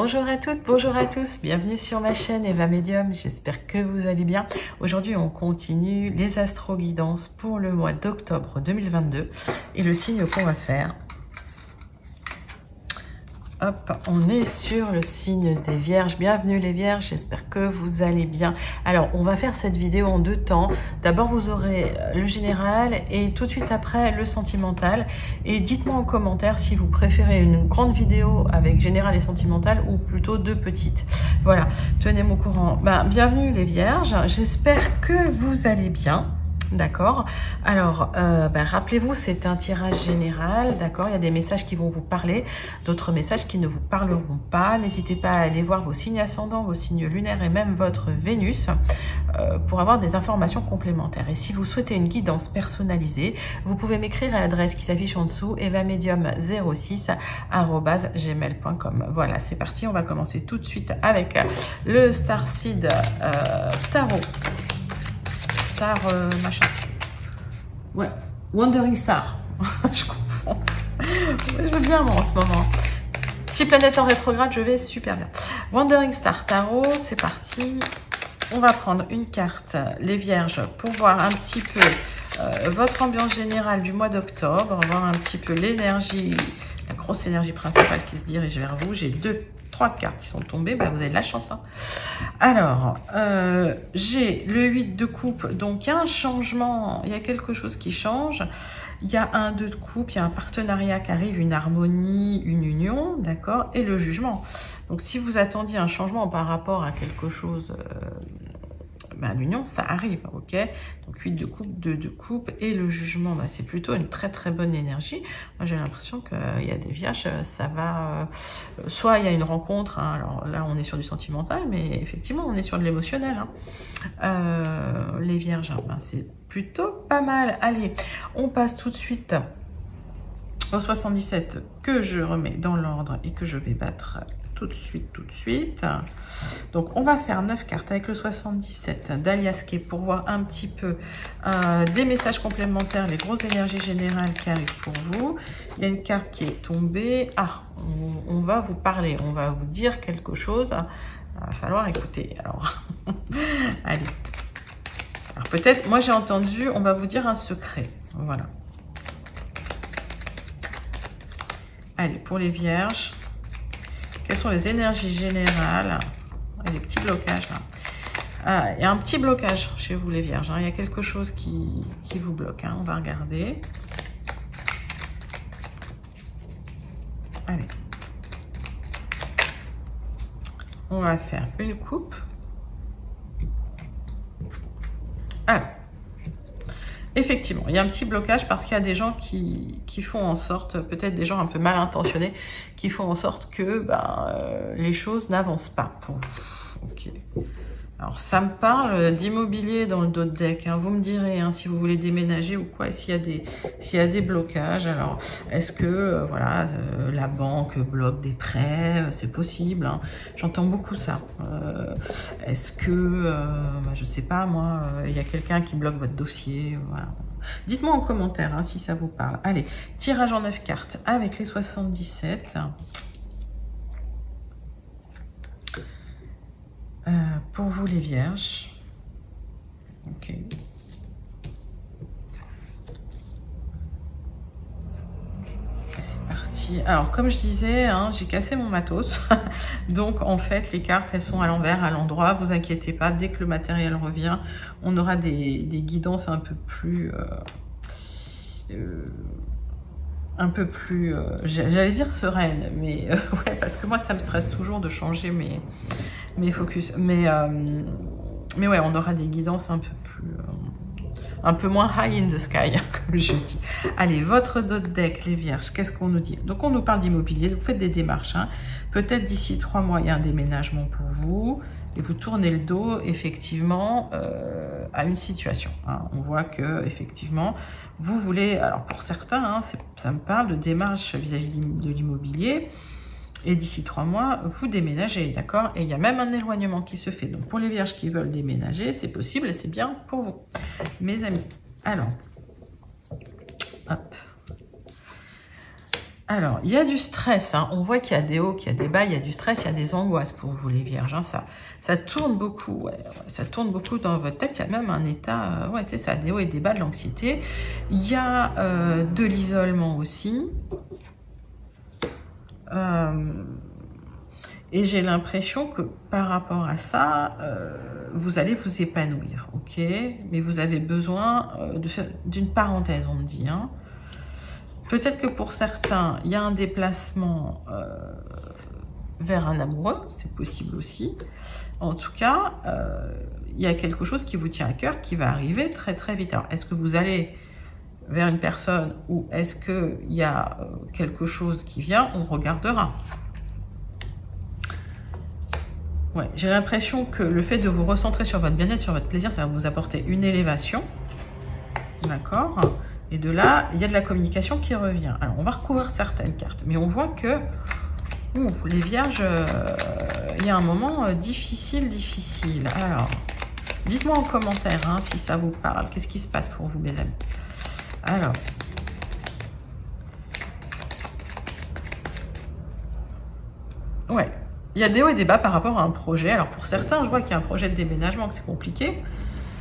Bonjour à toutes, bonjour à tous, bienvenue sur ma chaîne Eva Médium, j'espère que vous allez bien. Aujourd'hui on continue les astro-guidances pour le mois d'octobre 2022 et le signe qu'on va faire. Hop, on est sur le signe des Vierges. Bienvenue les Vierges, j'espère que vous allez bien. Alors, on va faire cette vidéo en deux temps. D'abord, vous aurez le général et tout de suite après, le sentimental. Et dites-moi en commentaire si vous préférez une grande vidéo avec général et sentimental ou plutôt deux petites. Voilà, tenez-moi au courant. Bienvenue les Vierges, j'espère que vous allez bien. D'accord. Alors, rappelez-vous, c'est un tirage général, d'accord. Il y a des messages qui vont vous parler, d'autres messages qui ne vous parleront pas. N'hésitez pas à aller voir vos signes ascendants, vos signes lunaires et même votre Vénus pour avoir des informations complémentaires. Et si vous souhaitez une guidance personnalisée, vous pouvez m'écrire à l'adresse qui s'affiche en dessous, evamedium06@gmail.com. Voilà, c'est parti. On va commencer tout de suite avec le Starseed Tarot. Star machin. Ouais, Wandering Star. Je confonds. Je veux bien moi en ce moment. 6 planètes en rétrograde, je vais super bien. Wandering Star Tarot, c'est parti. On va prendre une carte, les Vierges, pour voir un petit peu votre ambiance générale du mois d'octobre, voir un petit peu l'énergie, la grosse énergie principale qui se dirige vers vous. J'ai trois cartes qui sont tombées, vous avez de la chance. Hein. Alors, j'ai le 8 de coupe, donc il y a un changement, il y a quelque chose qui change. Il y a un 2 de coupe, il y a un partenariat qui arrive, une harmonie, une union, d'accord, et le jugement. Donc, si vous attendiez un changement par rapport à quelque chose, l'union, ça arrive, ok. Donc 8 de coupe, 2 de coupe et le jugement, c'est plutôt une très très bonne énergie. Moi j'ai l'impression qu'il y a des Vierges, ça va, soit il y a une rencontre, hein, alors là on est sur du sentimental, mais effectivement on est sur de l'émotionnel. Hein. Les Vierges, c'est plutôt pas mal. Allez, on passe tout de suite au 77 que je remets dans l'ordre et que je vais battre tout de suite. Donc, on va faire 9 cartes avec le 77 d'Aliaské pour voir un petit peu des messages complémentaires, les grosses énergies générales qui arrivent pour vous. Il y a une carte qui est tombée. Ah, on va vous parler, on va vous dire quelque chose. Il va falloir écouter. Alors, allez. Alors, peut-être, moi j'ai entendu, on va vous dire un secret. Voilà. Allez, pour les Vierges. Quelles sont les énergies générales? Il y a des petits blocages là. Ah, il y a un petit blocage chez vous les Vierges. Hein. Il y a quelque chose qui vous bloque. Hein. On va regarder. Allez. On va faire une coupe. Alors. Effectivement, il y a un petit blocage parce qu'il y a des gens qui font en sorte, peut-être des gens un peu mal intentionnés, qui font en sorte que les choses n'avancent pas pour vous. Ok. Alors, ça me parle d'immobilier dans le dos de deck. Hein. Vous me direz hein, si vous voulez déménager ou quoi, s'il y a des blocages. Alors, est-ce que la banque bloque des prêts? C'est possible. Hein. J'entends beaucoup ça. Est-ce que, je sais pas moi, il y a quelqu'un qui bloque votre dossier? Voilà. Dites-moi en commentaire hein, si ça vous parle. Allez, tirage en 9 cartes avec les 77. Pour vous les Vierges. Ok. C'est parti. Alors comme je disais, hein, j'ai cassé mon matos. Donc en fait les cartes elles sont à l'envers, à l'endroit. Vous inquiétez pas, dès que le matériel revient, on aura des guidances un peu plus... j'allais dire sereine, mais ouais, parce que moi ça me stresse toujours de changer mes focus, mais ouais, on aura des guidances un peu plus un peu moins high in the sky, comme je dis. Allez, votre dos de deck, les Vierges, qu'est-ce qu'on nous dit? Donc on nous parle d'immobilier, vous faites des démarches, hein. Peut-être d'ici 3 mois il y a un déménagement pour vous, et vous tournez le dos effectivement à une situation. Hein. On voit que effectivement vous voulez, alors pour certains, hein, ça me parle de démarche vis-à-vis de l'immobilier. Et d'ici 3 mois, vous déménagez, d'accord? Et il y a même un éloignement qui se fait. Donc, pour les Vierges qui veulent déménager, c'est possible et c'est bien pour vous, mes amis. Alors, hop. Alors, il y a du stress, hein. On voit qu'il y a des hauts, qu'il y a des bas, il y a du stress, il y a des angoisses pour vous les vierges. Hein. Ça tourne beaucoup, ouais, ça tourne beaucoup dans votre tête. Il y a même un état, ouais, tu sais, ça a des hauts et des bas, de l'anxiété. Il y a de l'isolement aussi. Et j'ai l'impression que par rapport à ça, vous allez vous épanouir, ok? Mais vous avez besoin d'une parenthèse, on me dit, hein. Peut-être que pour certains, il y a un déplacement vers un amoureux, c'est possible aussi. En tout cas, il y a quelque chose qui vous tient à cœur, qui va arriver très très vite. Alors, est-ce que vous allez vers une personne ou est-ce qu'il y a quelque chose qui vient? On regardera. Ouais, j'ai l'impression que le fait de vous recentrer sur votre bien-être, sur votre plaisir, ça va vous apporter une élévation. D'accord? Et de là, il y a de la communication qui revient. Alors, on va recouvrir certaines cartes. Mais on voit que, les vierges, il y a un moment difficile. Alors, dites-moi en commentaire hein, si ça vous parle. Qu'est-ce qui se passe pour vous, mes amis? Alors, ouais. Il y a des hauts et des bas par rapport à un projet. Alors, pour certains, je vois qu'il y a un projet de déménagement, que c'est compliqué.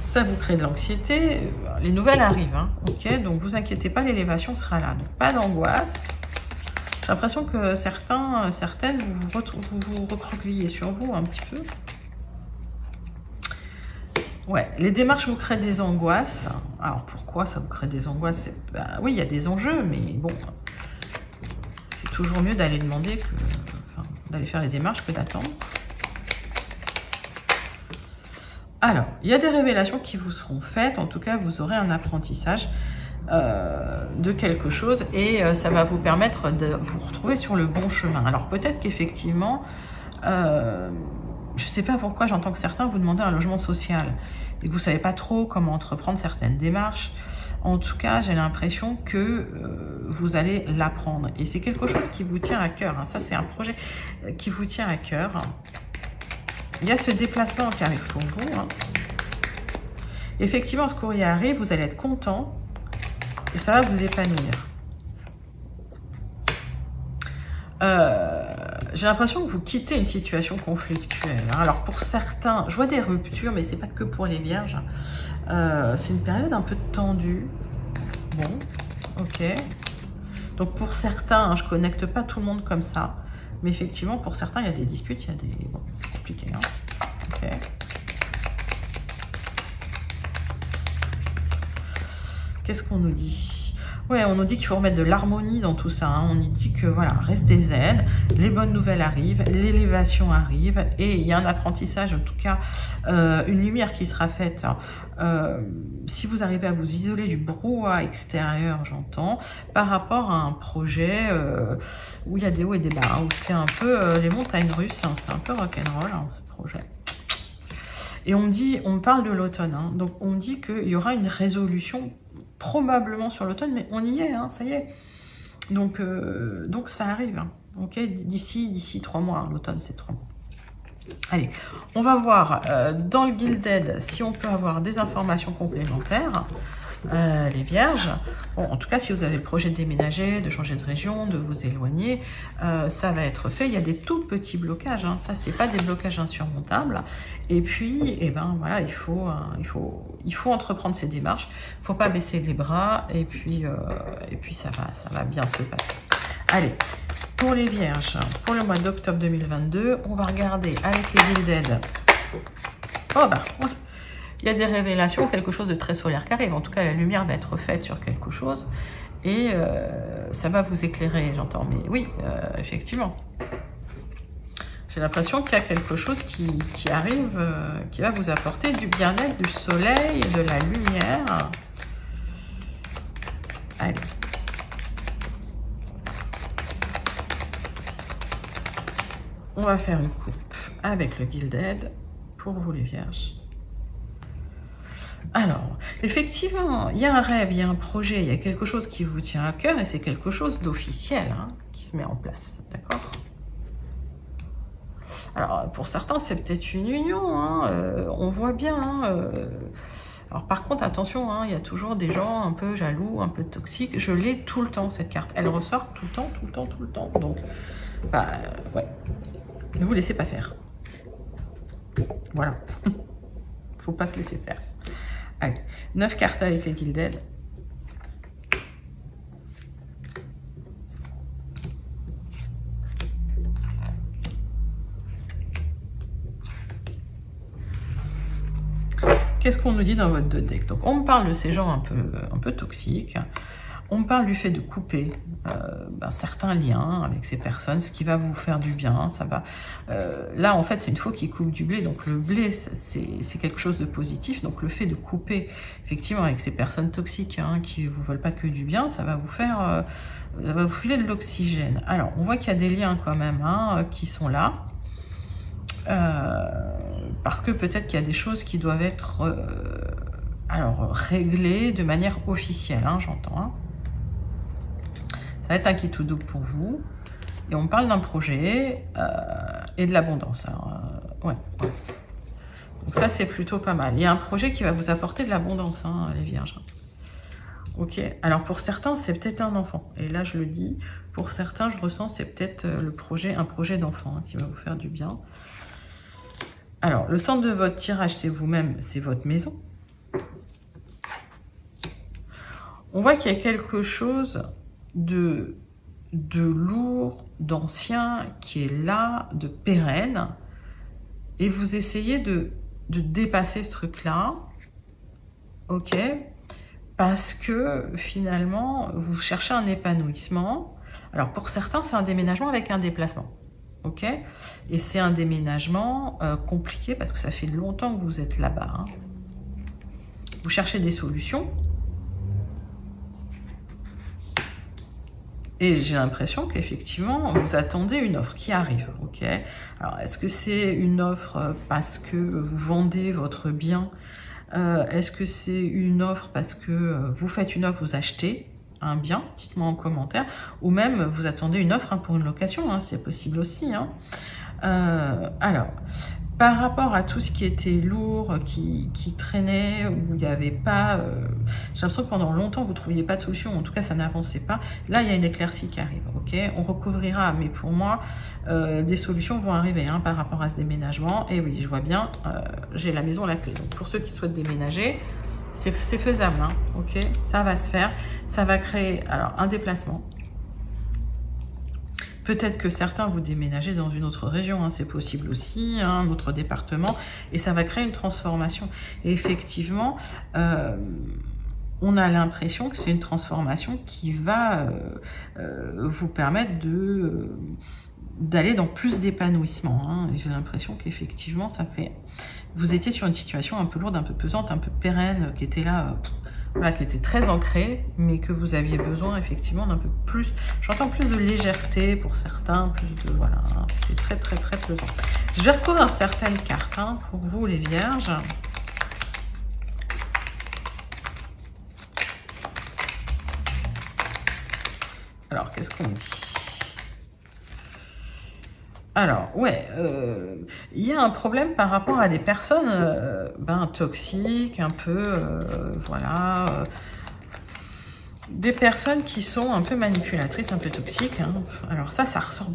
Ça vous crée de l'anxiété. Les nouvelles arrivent, hein, ok? Donc, vous inquiétez pas, l'élévation sera là. Donc, pas d'angoisse. J'ai l'impression que certaines, vous recroquevillez sur vous un petit peu. Ouais, les démarches vous créent des angoisses. Alors, pourquoi ça vous crée des angoisses? Oui, il y a des enjeux, mais bon, c'est toujours mieux d'aller demander que... d'aller faire les démarches que d'attendre. Alors, il y a des révélations qui vous seront faites. En tout cas, vous aurez un apprentissage de quelque chose et ça va vous permettre de vous retrouver sur le bon chemin. Alors, peut-être qu'effectivement, je ne sais pas pourquoi j'entends que certains vous demandent un logement social et que vous ne savez pas trop comment entreprendre certaines démarches. En tout cas, j'ai l'impression que vous allez l'apprendre. Et c'est quelque chose qui vous tient à cœur. Hein. Ça, c'est un projet qui vous tient à cœur. Il y a ce déplacement qui arrive pour vous. Hein. Effectivement, ce courrier arrive, vous allez être content et ça va vous épanouir. J'ai l'impression que vous quittez une situation conflictuelle. Hein. Alors, pour certains, je vois des ruptures, mais c'est pas que pour les vierges. C'est une période un peu tendue. Bon, ok. Donc, pour certains, hein, je connecte pas tout le monde comme ça. Mais effectivement, pour certains, il y a des disputes, il y a des... Bon, c'est compliqué, hein. Ok. Qu'est-ce qu'on nous dit? Ouais, on nous dit qu'il faut remettre de l'harmonie dans tout ça. Hein. On nous dit que, voilà, restez zen, les bonnes nouvelles arrivent, l'élévation arrive, et il y a un apprentissage, en tout cas, une lumière qui sera faite. Si vous arrivez à vous isoler du brouhaha extérieur, j'entends, par rapport à un projet où il y a des hauts et des bas, hein, où c'est un peu les montagnes russes, hein, c'est un peu rock'n'roll, hein, ce projet. Et on me parle de l'automne, hein, donc on me dit qu'il y aura une résolution probablement sur l'automne, mais on y est, hein, ça y est. Donc ça arrive, hein, ok, d'ici 3 mois, hein, l'automne c'est 3 mois. Allez, on va voir dans le Gilded si on peut avoir des informations complémentaires, les vierges. Bon, en tout cas, si vous avez le projet de déménager, de changer de région, de vous éloigner, ça va être fait. Il y a des tout petits blocages, hein. Ça, c'est pas des blocages insurmontables. Et puis, eh ben, voilà, il faut entreprendre ces démarches. Il ne faut pas baisser les bras. Et puis ça va bien se passer. Allez. Pour les vierges, pour le mois d'octobre 2022, on va regarder avec les Gilded. Oh bah, il y a des révélations, quelque chose de très solaire qui arrive. En tout cas, la lumière va être faite sur quelque chose et ça va vous éclairer, j'entends. Mais oui, effectivement. J'ai l'impression qu'il y a quelque chose qui arrive, qui va vous apporter du bien-être, du soleil, de la lumière. Allez. On va faire une coupe avec le Gilded pour vous les vierges. Alors, effectivement, il y a un rêve, il y a un projet, il y a quelque chose qui vous tient à cœur et c'est quelque chose d'officiel hein, qui se met en place, d'accord? Alors, pour certains, c'est peut-être une union, hein, on voit bien. Hein, Alors par contre, attention, hein, il y a toujours des gens un peu jaloux, un peu toxiques. Je l'ai tout le temps, cette carte. Elle ressort tout le temps, tout le temps, tout le temps. Donc, bah, ouais. Ne vous laissez pas faire. Voilà. Faut pas se laisser faire. Allez, 9 cartes avec les Gilded. Qu'est-ce qu'on nous dit dans votre deck? Donc, on me parle de ces gens un peu toxiques. On me parle du fait de couper certains liens avec ces personnes, ce qui va vous faire du bien. Ça va. Là, en fait, c'est une faux qui coupe du blé. Donc, le blé, c'est quelque chose de positif. Donc, le fait de couper, effectivement, avec ces personnes toxiques hein, qui ne vous veulent pas que du bien, ça va vous faire... ça va vous filer de l'oxygène. Alors, on voit qu'il y a des liens quand même hein, qui sont là. Parce que peut-être qu'il y a des choses qui doivent être réglées de manière officielle, hein, j'entends. Hein. Ça va être un kit tout double pour vous. Et on parle d'un projet et de l'abondance. Ouais. Donc ça, c'est plutôt pas mal. Il y a un projet qui va vous apporter de l'abondance, hein, les vierges. Ok. Alors pour certains, c'est peut-être un enfant. Et là, je le dis. Pour certains, je ressens, c'est peut-être un projet d'enfant hein, qui va vous faire du bien. Alors, le centre de votre tirage, c'est vous-même, c'est votre maison. On voit qu'il y a quelque chose de lourd, d'ancien, qui est là, de pérenne. Et vous essayez de dépasser ce truc-là. Ok? Parce que, finalement, vous cherchez un épanouissement. Alors, pour certains, c'est un déménagement avec un déplacement. Ok, et c'est un déménagement compliqué parce que ça fait longtemps que vous êtes là-bas. Hein. Vous cherchez des solutions. Et j'ai l'impression qu'effectivement, vous attendez une offre qui arrive. Ok, alors est-ce que c'est une offre parce que vous vendez votre bien? Est-ce que c'est une offre parce que vous faites une offre, vous achetez un bien, dites-moi en commentaire, ou même vous attendez une offre hein, pour une location, hein, c'est possible aussi. Hein. Alors, par rapport à tout ce qui était lourd, qui traînait, où il n'y avait pas... j'ai l'impression que pendant longtemps, vous ne trouviez pas de solution, en tout cas, ça n'avançait pas. Là, il y a une éclaircie qui arrive, ok? On recouvrira, mais pour moi, des solutions vont arriver hein, par rapport à ce déménagement. Et oui, je vois bien, j'ai la maison à la clé. Donc, pour ceux qui souhaitent déménager, c'est faisable, hein, ok? Ça va se faire. Ça va créer alors un déplacement. Peut-être que certains vous déménagez dans une autre région, hein, c'est possible aussi, hein, un autre département, et ça va créer une transformation. Et effectivement, on a l'impression que c'est une transformation qui va vous permettre d'aller dans plus d'épanouissement. Hein. J'ai l'impression qu'effectivement, ça fait... Vous étiez sur une situation un peu lourde, un peu pesante, un peu pérenne, qui était là, voilà, qui était très ancrée, mais que vous aviez besoin effectivement d'un peu plus... J'entends plus de légèreté pour certains, plus de... Voilà, hein, c'était très, très, très pesant. Je vais recouvrir certaines cartes hein, pour vous, les vierges. Alors, qu'est-ce qu'on dit ? Alors, ouais, il y a un problème par rapport à des personnes toxiques, un peu, voilà, des personnes qui sont un peu manipulatrices, un peu toxiques. Hein. Alors ça ressort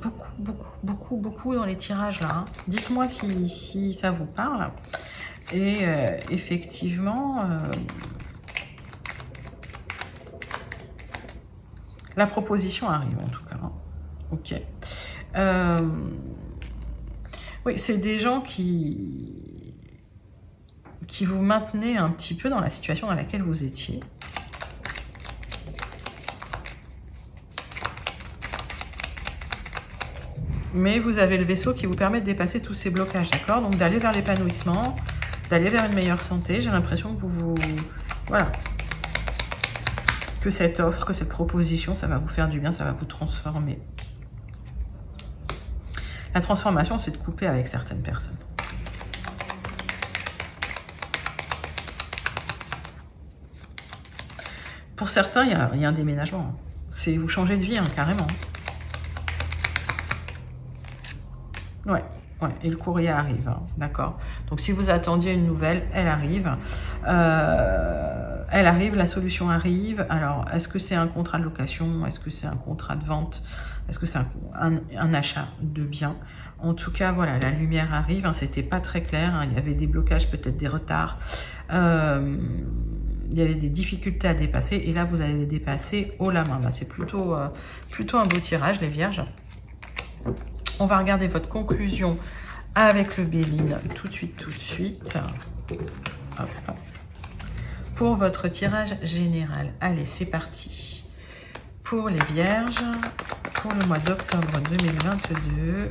beaucoup dans les tirages là. Hein. Dites-moi si ça vous parle. Et effectivement, la proposition arrive en tout cas. Hein. Ok. Oui, c'est des gens qui vous maintenaient un petit peu dans la situation dans laquelle vous étiez. Mais vous avez le vaisseau qui vous permet de dépasser tous ces blocages, d'accord? Donc d'aller vers l'épanouissement, d'aller vers une meilleure santé. J'ai l'impression que voilà. Que cette offre, que cette proposition, ça va vous faire du bien, ça va vous transformer. La transformation, c'est de couper avec certaines personnes. Pour certains, il y a un déménagement. C'est vous changez de vie, hein, carrément. Ouais. Ouais, et le courrier arrive, hein, d'accord. Donc, si vous attendiez une nouvelle, elle arrive. La solution arrive. Alors, est-ce que c'est un contrat de location? Est-ce que c'est un contrat de vente? Est-ce que c'est un achat de biens? En tout cas, voilà, la lumière arrive. Hein, c'était pas très clair. Hein, il y avait des blocages, peut-être des retards. Il y avait des difficultés à dépasser. Et là, vous allez les dépasser haut la main. Bah, c'est plutôt un beau tirage, les vierges. On va regarder votre conclusion avec le Béline tout de suite. Hop. Pour votre tirage général. Allez, c'est parti. Pour les vierges, pour le mois d'octobre 2022,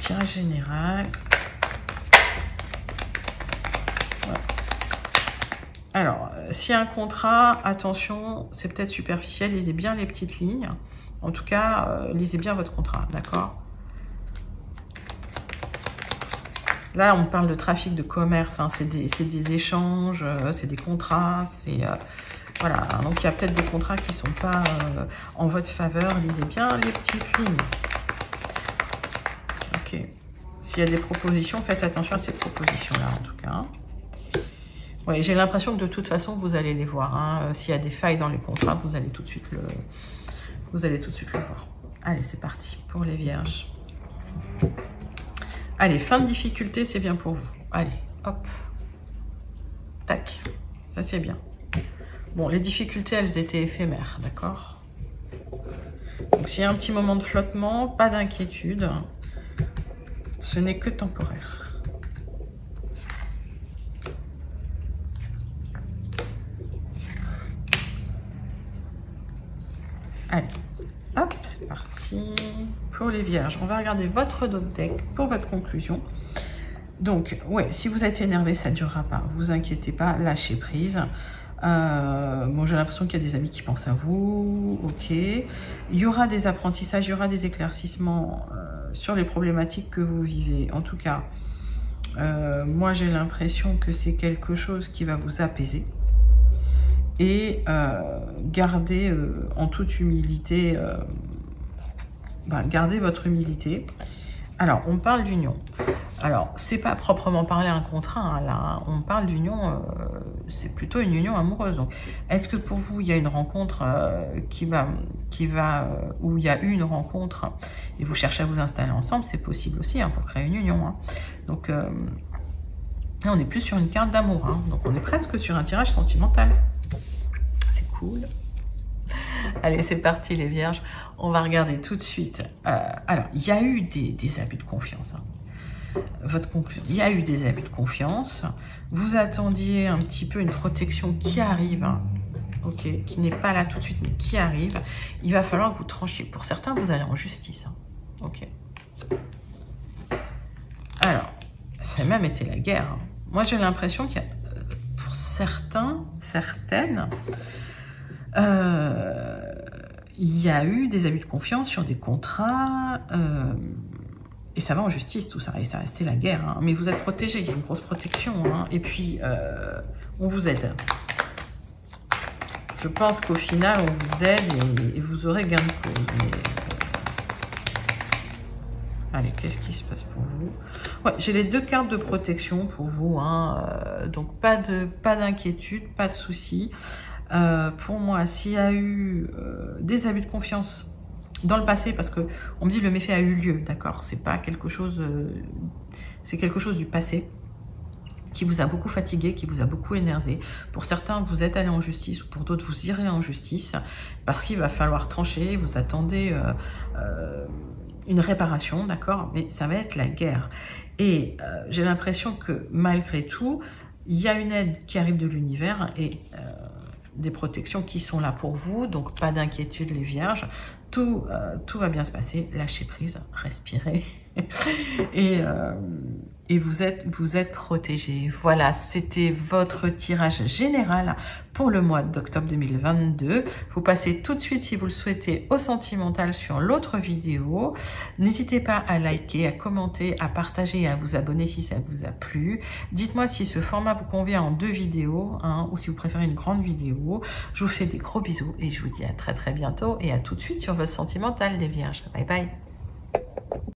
tirage général. Ouais. Alors, s'il y a un contrat, attention, c'est peut-être superficiel, lisez bien les petites lignes. En tout cas, lisez bien votre contrat, d'accord? Là, on parle de trafic, de commerce, hein, c'est des échanges, c'est des contrats, c'est... voilà, donc il y a peut-être des contrats qui ne sont pas en votre faveur. Lisez bien les petites lignes. Ok. S'il y a des propositions, faites attention à ces propositions-là, en tout cas. Oui, j'ai l'impression que de toute façon, vous allez les voir. Hein. S'il y a des failles dans les contrats, vous allez tout de suite le voir. Allez, c'est parti pour les vierges. Allez, fin de difficulté, c'est bien pour vous. Allez, hop. Tac. Ça, c'est bien. Bon, les difficultés, elles étaient éphémères, d'accord? Donc, s'il y a un petit moment de flottement, pas d'inquiétude. Ce n'est que temporaire. Allez, hop, c'est parti. Pour les vierges, on va regarder votre deck pour votre conclusion. Donc, ouais, si vous êtes énervé, ça ne durera pas. Vous inquiétez pas, lâchez prise. Bon, j'ai l'impression qu'il y a des amis qui pensent à vous. Ok. Il y aura des apprentissages, il y aura des éclaircissements sur les problématiques que vous vivez. En tout cas, moi, j'ai l'impression que c'est quelque chose qui va vous apaiser. Et gardez en toute humilité, gardez votre humilité. Alors, on parle d'union. Alors, c'est pas proprement parler un contrat, hein, là. Hein. On parle d'union, c'est plutôt une union amoureuse. Donc, est-ce que pour vous, il y a une rencontre où il y a eu une rencontre et vous cherchez à vous installer ensemble? C'est possible aussi, hein, pour créer une union. Hein. Donc, là, on est plus sur une carte d'amour. Hein. Donc, on est presque sur un tirage sentimental. C'est cool. Allez, c'est parti les vierges. On va regarder tout de suite. Alors, il y a eu des abus de confiance. Hein. Votre conclusion. Il y a eu des abus de confiance. Vous attendiez un petit peu une protection qui arrive. Hein. Ok, qui n'est pas là tout de suite, mais qui arrive. Il va falloir que vous tranchiez. Pour certains, vous allez en justice. Hein. Ok. Alors, ça a même été la guerre. Hein. Moi, j'ai l'impression qu'il y a, pour certaines, il y a eu des abus de confiance sur des contrats, et ça va en justice tout ça, et ça c'est la guerre, hein. Mais vous êtes protégés, il y a une grosse protection, hein. Et puis on vous aide. Je pense qu'au final on vous aide et vous aurez gain de cause. Mais, allez, qu'est-ce qui se passe pour vous? Ouais, j'ai les deux cartes de protection pour vous, hein. Donc pas d'inquiétude, pas de soucis. Pour moi, s'il y a eu des abus de confiance dans le passé, parce que on me dit le méfait a eu lieu, d'accord, c'est pas quelque chose, c'est quelque chose du passé qui vous a beaucoup fatigué, qui vous a beaucoup énervé. Pour certains, vous êtes allé en justice, ou pour d'autres, vous irez en justice, parce qu'il va falloir trancher. Vous attendez une réparation, d'accord, mais ça va être la guerre. Et j'ai l'impression que malgré tout, il y a une aide qui arrive de l'univers et des protections qui sont là pour vous, donc pas d'inquiétude les vierges, tout va bien se passer, lâchez prise, respirez, et vous êtes protégés. Voilà, c'était votre tirage général pour le mois d'octobre 2022. Vous passez tout de suite, si vous le souhaitez, au sentimental sur l'autre vidéo. N'hésitez pas à liker, à commenter, à partager et à vous abonner si ça vous a plu. Dites-moi si ce format vous convient en 2 vidéos, hein, ou si vous préférez une grande vidéo. Je vous fais des gros bisous et je vous dis à très bientôt et à tout de suite sur votre sentimental les vierges. Bye bye.